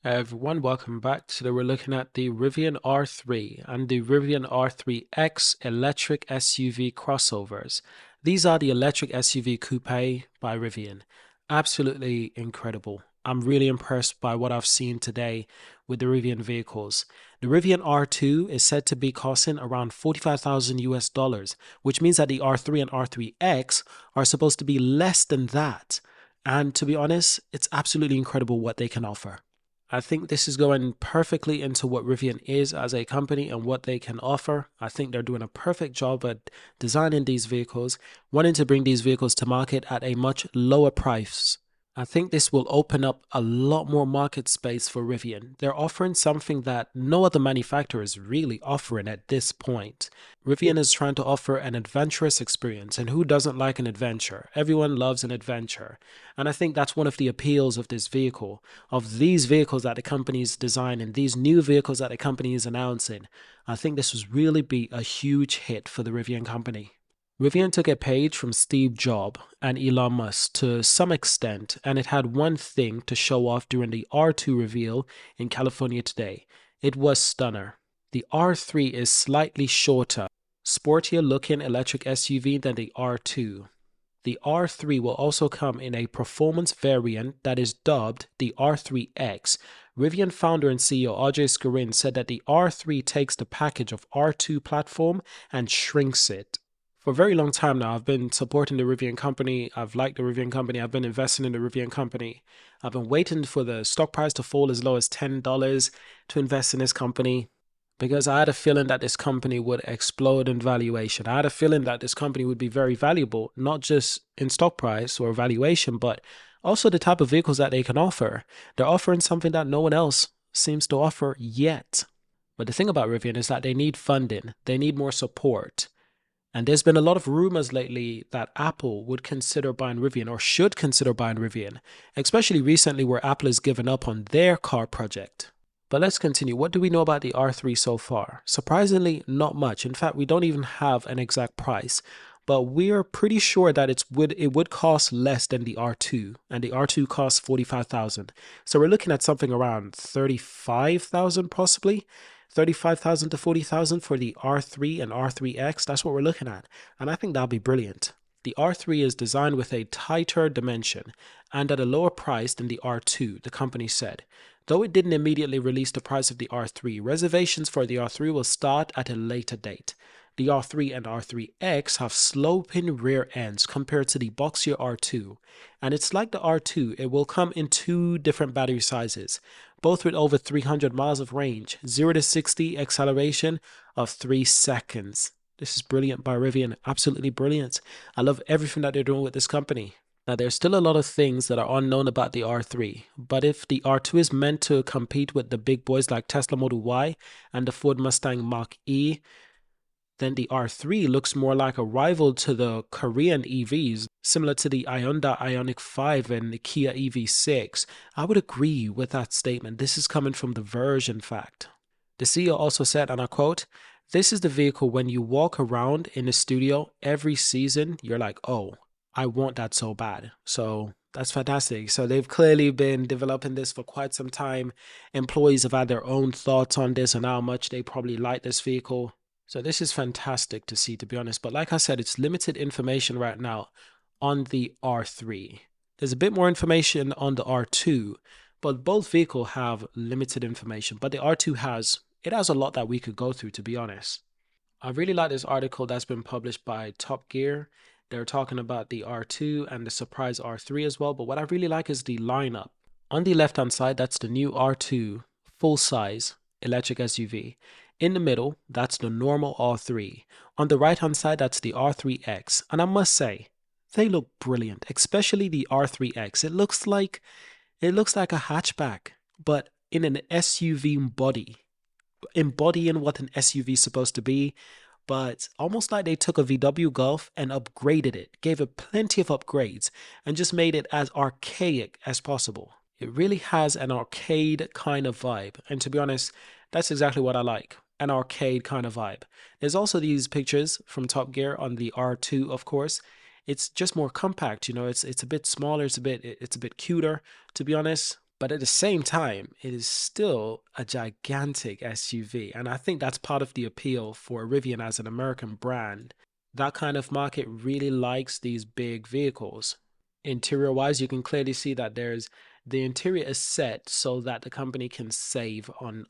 Hey everyone, welcome back. Today we're looking at the Rivian R3 and the Rivian R3X electric SUV crossovers. These are the electric SUV coupe by Rivian. Absolutely incredible. I'm really impressed by what I've seen today with the Rivian vehicles. The Rivian R2 is said to be costing around 45,000 US dollars, which means that the R3 and R3X are supposed to be less than that. And to be honest, it's absolutely incredible what they can offer. I think this is going perfectly into what Rivian is as a company and what they can offer. I think they're doing a perfect job at designing these vehicles, wanting to bring these vehicles to market at a much lower price. I think this will open up a lot more market space for Rivian. They're offering something that no other manufacturer is really offering at this point. Rivian is trying to offer an adventurous experience, and who doesn't like an adventure? Everyone loves an adventure. And I think that's one of the appeals of this vehicle, of these vehicles that the company is designing, these new vehicles that the company is announcing. I think this will really be a huge hit for the Rivian company. Rivian took a page from Steve Jobs and Elon Musk to some extent, and it had one thing to show off during the R2 reveal in California today. It was stunner. The R3 is slightly shorter, sportier looking electric SUV than the R2. The R3 will also come in a performance variant that is dubbed the R3X. Rivian founder and CEO RJ Scarin said that the R3 takes the package of R2 platform and shrinks it. For a very long time now, I've been supporting the Rivian company. I've liked the Rivian company. I've been investing in the Rivian company. I've been waiting for the stock price to fall as low as $10 to invest in this company because I had a feeling that this company would explode in valuation. I had a feeling that this company would be very valuable, not just in stock price or valuation, but also the type of vehicles that they can offer. They're offering something that no one else seems to offer yet. But the thing about Rivian is that they need funding. They need more support. And there's been a lot of rumors lately that Apple would consider buying Rivian or should consider buying Rivian, especially recently where Apple has given up on their car project. But let's continue. What do we know about the R3 so far? Surprisingly, not much. In fact, we don't even have an exact price, but we're pretty sure that it would cost less than the R2, and the R2 costs 45,000. So we're looking at something around 35,000 possibly. 35,000 to 40,000 for the R3 and R3X. That's what we're looking at. And I think that'll be brilliant. The R3 is designed with a tighter dimension and at a lower price than the R2, the company said. Though it didn't immediately release the price of the R3, reservations for the R3 will start at a later date. The R3 and R3X have sloping rear ends compared to the boxier R2. And it's like the R2, it will come in two different battery sizes, both with over 300 miles of range, 0 to 60 acceleration of 3 seconds. This is brilliant by Rivian, absolutely brilliant. I love everything that they're doing with this company. Now, there's still a lot of things that are unknown about the R3, but if the R2 is meant to compete with the big boys like Tesla Model Y and the Ford Mustang Mach-E, then the R3 looks more like a rival to the Korean EVs, similar to the Hyundai Ioniq 5 and the Kia EV6. I would agree with that statement. This is coming from The Verge, in fact. The CEO also said, and I quote, "This is the vehicle when you walk around in the studio every season, you're like, oh, I want that so bad." So that's fantastic. So they've clearly been developing this for quite some time. Employees have had their own thoughts on this and how much they probably like this vehicle. So this is fantastic to see, to be honest. But like I said, it's limited information right now on the R3. There's a bit more information on the R2, but both vehicles have limited information. But the R2 has a lot that we could go through, to be honest. I really like this article that's been published by Top Gear. They're talking about the R2 and the surprise R3 as well. But what I really like is the lineup. On the left-hand side, that's the new R2 full-size electric SUV. In the middle, that's the normal R3. On the right-hand side, that's the R3X. And I must say, they look brilliant, especially the R3X. It looks like a hatchback, but in an SUV body, embodying what an SUV is supposed to be, but almost like they took a VW Golf and upgraded it, gave it plenty of upgrades, and just made it as archaic as possible. It really has an arcade kind of vibe, and to be honest, that's exactly what I like. An arcade kind of vibe. There's also these pictures from Top Gear on the R2, of course. It's just more compact, you know. It's a bit smaller. It's a bit cuter, to be honest. But at the same time, it is still a gigantic SUV. And I think that's part of the appeal for Rivian as an American brand. That kind of market really likes these big vehicles. Interior wise, you can clearly see that the interior is set so that the company can save on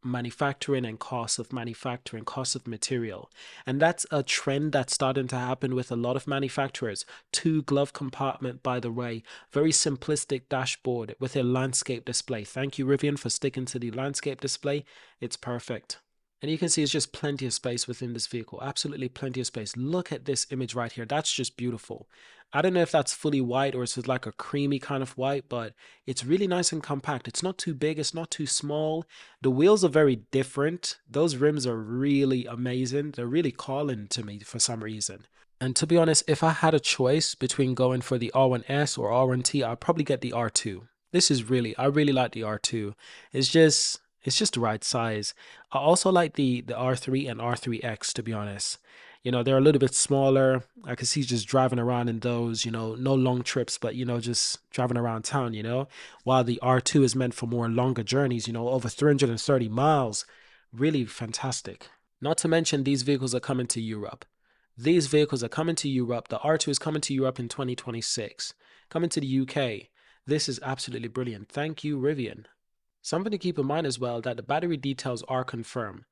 manufacturing and cost of manufacturing, cost of material. And that's a trend that's starting to happen with a lot of manufacturers. Two glove compartment, by the way, very simplistic dashboard with a landscape display. Thank you, Rivian, for sticking to the landscape display. It's perfect. And you can see it's just plenty of space within this vehicle. Absolutely plenty of space. Look at this image right here. That's just beautiful. I don't know if that's fully white or it's like a creamy kind of white, but it's really nice and compact. It's not too big. It's not too small. The wheels are very different. Those rims are really amazing. They're really calling to me for some reason. And to be honest, if I had a choice between going for the R1S or R1T, I'd probably get the R2. I really like the R2. It's just the right size. I also like the R3 and R3X, to be honest. They're a little bit smaller. I can see just driving around in those, no long trips, but just driving around town. While the R2 is meant for more longer journeys, over 330 miles. Really fantastic. Not to mention these vehicles are coming to Europe. These vehicles are coming to Europe. The R2 is coming to Europe in 2026. Coming to the UK. This is absolutely brilliant. Thank you, Rivian. Something to keep in mind as well that the battery details are confirmed.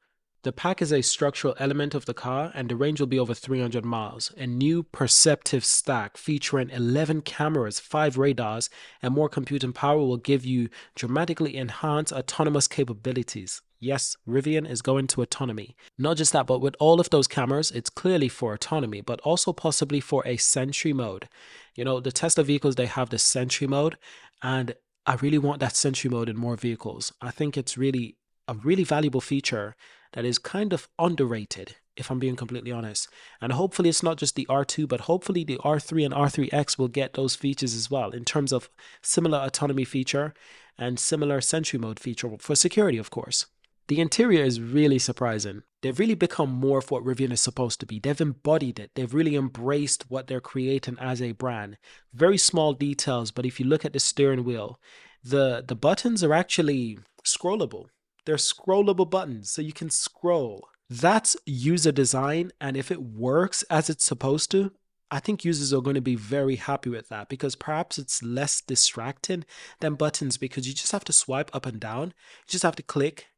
The pack is a structural element of the car and the range will be over 300 miles. A new perceptive stack featuring 11 cameras, 5 radars, and more computing power will give you dramatically enhanced autonomous capabilities. Yes, Rivian is going to autonomy. Not just that, but with all of those cameras, it's clearly for autonomy, but also possibly for a Sentry mode. The Tesla vehicles, they have the Sentry mode, and I really want that Sentry mode in more vehicles. I think it's really a really valuable feature that is kind of underrated, if I'm being completely honest. And hopefully it's not just the R2, but hopefully the R3 and R3X will get those features as well in terms of similar autonomy feature and similar Sentry mode feature for security, of course. The interior is really surprising. They've really become more of what Rivian is supposed to be. They've embodied it. They've really embraced what they're creating as a brand. Very small details, but if you look at the steering wheel, the buttons are actually scrollable. They're scrollable buttons, so you can scroll. That's user design, and if it works as it's supposed to, I think users are going to be very happy with that because perhaps it's less distracting than buttons because you just have to swipe up and down. You just have to click,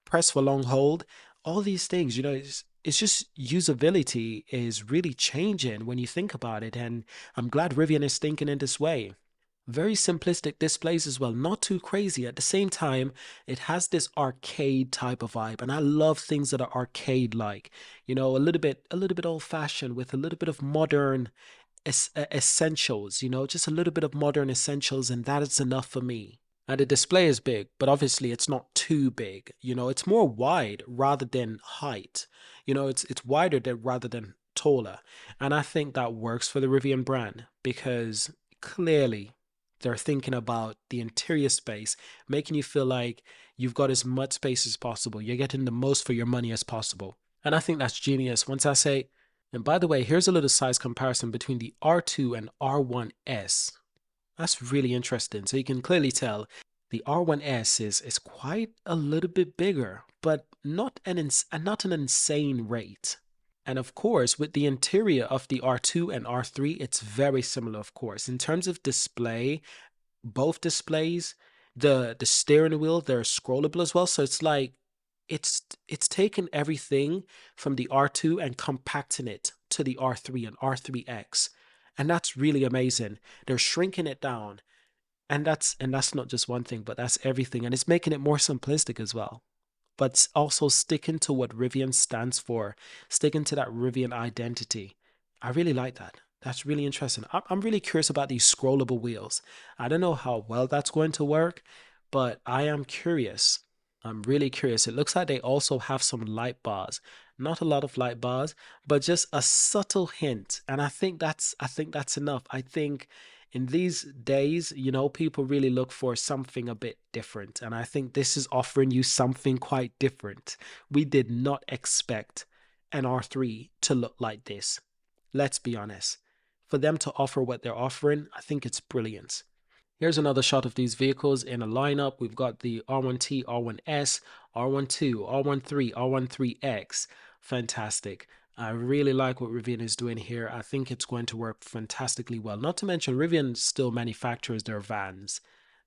press for long hold, all these things, it's just usability is really changing when you think about it. And I'm glad Rivian is thinking in this way. Very simplistic displays as well, not too crazy. At the same time, it has this arcade type of vibe, and I love things that are arcade like, a little bit old fashioned with a little bit of modern essentials, just a little bit of modern essentials, and that is enough for me. And the display is big, but obviously it's not too big. It's more wide rather than height. It's wider than rather than taller. And I think that works for the Rivian brand because clearly they're thinking about the interior space, making you feel like you've got as much space as possible. You're getting the most for your money as possible. And I think that's genius. And by the way, here's a little size comparison between the R2 and R1S. That's really interesting. So you can clearly tell the R1S is quite a little bit bigger, but not an insane rate. And of course, with the interior of the R2 and R3, it's very similar, of course. In terms of display, both displays, the steering wheel, they're scrollable as well. So it's like it's taken everything from the R2 and compacting it to the R3 and R3X. And that's really amazing. They're shrinking it down. And that's not just one thing, but that's everything. And it's making it more simplistic as well. But also sticking to what Rivian stands for, sticking to that Rivian identity. I really like that. That's really interesting. I'm really curious about these scrollable wheels. I don't know how well that's going to work, but I am curious. I'm really curious. It looks like they also have some light bars. Not a lot of light bars, but just a subtle hint. And I think that's enough. I think in these days, people really look for something a bit different. And I think this is offering you something quite different. We did not expect an R3 to look like this. Let's be honest. For them to offer what they're offering, I think it's brilliant. Here's another shot of these vehicles in a lineup. We've got the R1T, R1S, R12, R13, R13X. Fantastic. I really like what Rivian is doing here. I think it's going to work fantastically well. Not to mention, Rivian still manufactures their vans.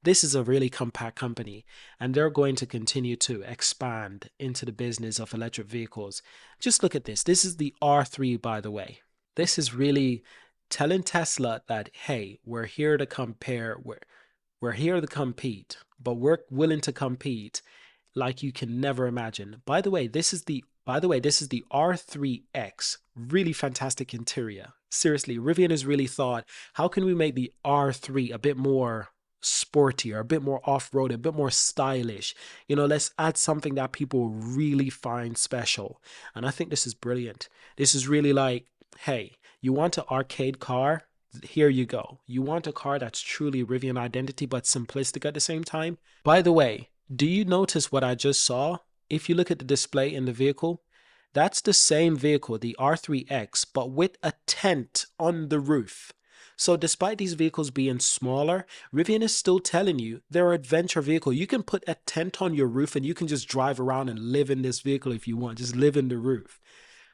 This is a really compact company, and they're going to continue to expand into the business of electric vehicles. Just look at this. This is the R3, by the way. This is really telling Tesla that, hey, we're here to compare, we're here to compete, but we're willing to compete like you can never imagine. By the way, this is the R3X. Really fantastic interior. Seriously, Rivian has really thought, how can we make the R3 a bit more sportier, a bit more off-road, a bit more stylish? Let's add something that people really find special. And I think this is brilliant. This is really like, hey, you want an arcade car? Here you go. You want a car that's truly Rivian identity but simplistic at the same time? By the way, do you notice what I just saw? If you look at the display in the vehicle, that's the same vehicle, the R3X, but with a tent on the roof. So despite these vehicles being smaller, Rivian is still telling you they're an adventure vehicle. You can put a tent on your roof and you can just drive around and live in this vehicle if you want. Just live in the roof.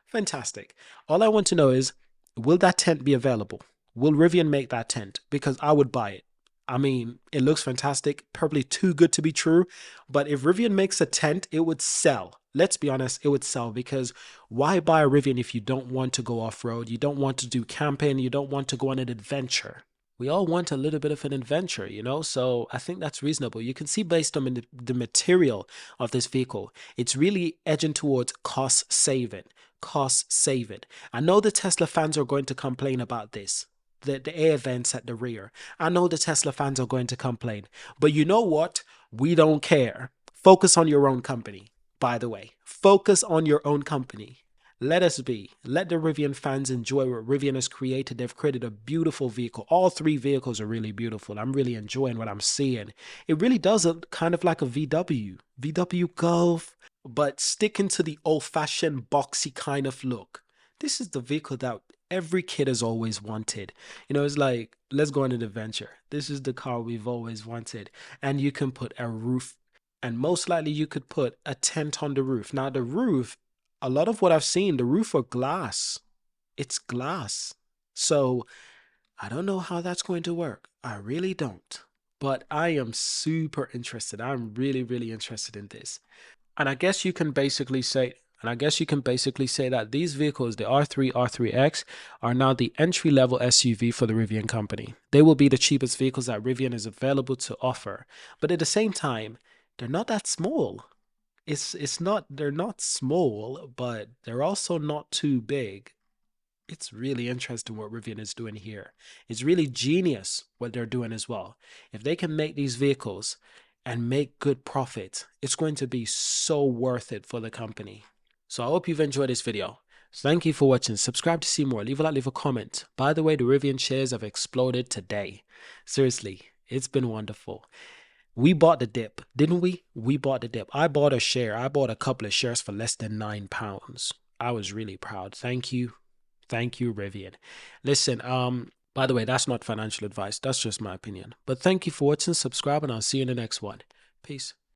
Fantastic. All I want to know is, will that tent be available? Will Rivian make that tent? Because I would buy it. I mean, it looks fantastic, probably too good to be true. But if Rivian makes a tent, it would sell. Let's be honest, it would sell, because why buy a Rivian if you don't want to go off-road? You don't want to do camping. You don't want to go on an adventure. We all want a little bit of an adventure, so I think that's reasonable. You can see based on the material of this vehicle, it's really edging towards cost saving. Cost saving. I know the Tesla fans are going to complain about this. The air vents at the rear. I know the Tesla fans are going to complain. But you know what? We don't care. Focus on your own company, by the way. Focus on your own company. Let us be. Let the Rivian fans enjoy what Rivian has created. They've created a beautiful vehicle. All three vehicles are really beautiful. I'm really enjoying what I'm seeing. It really does look kind of like a VW Golf, but sticking to the old-fashioned boxy kind of look. This is the vehicle that every kid has always wanted. It's like, let's go on an adventure. This is the car we've always wanted. And you can put a roof, and most likely you could put a tent on the roof. Now, the roof, a lot of what I've seen, the roof are glass. It's glass. So I don't know how that's going to work. I really don't. But I am super interested. I'm really, really interested in this. And I guess you can basically say that these vehicles, the R3, R3X, are now the entry-level SUV for the Rivian company. They will be the cheapest vehicles that Rivian is available to offer. But at the same time, they're not that small. They're not small, but they're also not too big. It's really interesting what Rivian is doing here. It's really genius what they're doing as well. If they can make these vehicles and make good profit, it's going to be so worth it for the company. So I hope you've enjoyed this video. Thank you for watching. Subscribe to see more. Leave a like, leave a comment. By the way, the Rivian shares have exploded today. Seriously, it's been wonderful. We bought the dip, didn't we? We bought the dip. I bought a share. I bought a couple of shares for less than £9. I was really proud. Thank you. Thank you, Rivian. Listen, by the way, that's not financial advice. That's just my opinion. But thank you for watching. Subscribe, and I'll see you in the next one. Peace.